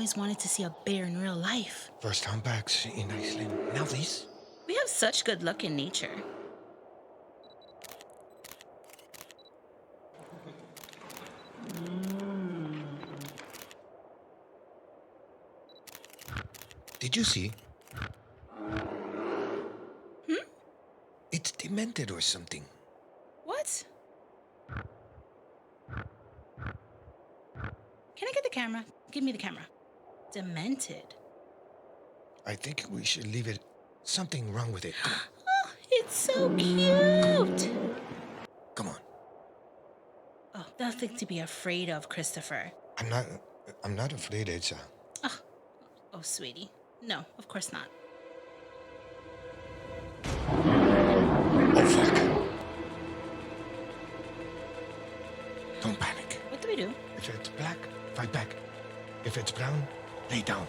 always wanted to see a bear in real life. First humpbacks in Iceland. Now this? We have such good luck in nature. Did you see? It's demented or something. What? Can I get the camera? Give me the camera. Demented. I think we should leave it. Something wrong with it. Oh, it's so cute. Come on. Oh, nothing to be afraid of, Christopher. I'm not afraid, Elsa. Oh, sweetie. No, of course not. Oh, fuck. Don't panic. What do we do? If it's black, fight back. If it's brown, lay down.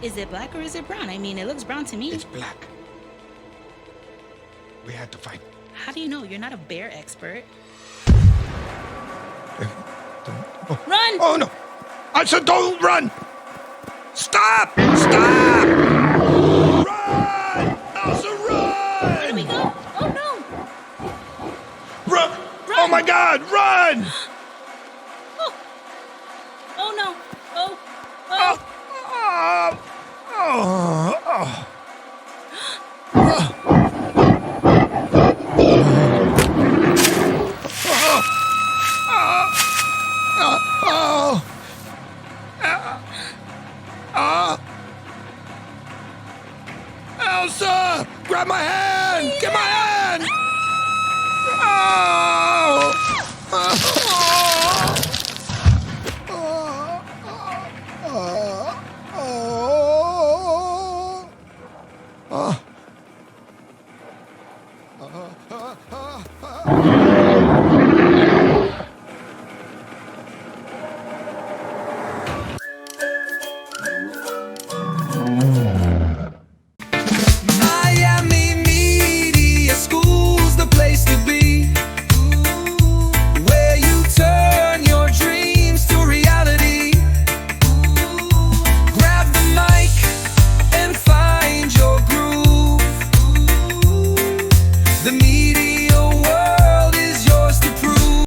Is it black or is it brown? I mean, it looks brown to me. It's black. We had to fight. How do you know? You're not a bear expert. Run! Oh, no! Elsa, don't run! Stop! Stop! Run! Elsa, run! Where do we go? Oh, no! Run! Oh, my God! Run! Oh! Oh, no! Oh! Oh! Oh! Oh! Oh! Elsa! Grab my hand! Get my hand! Oh! Oh!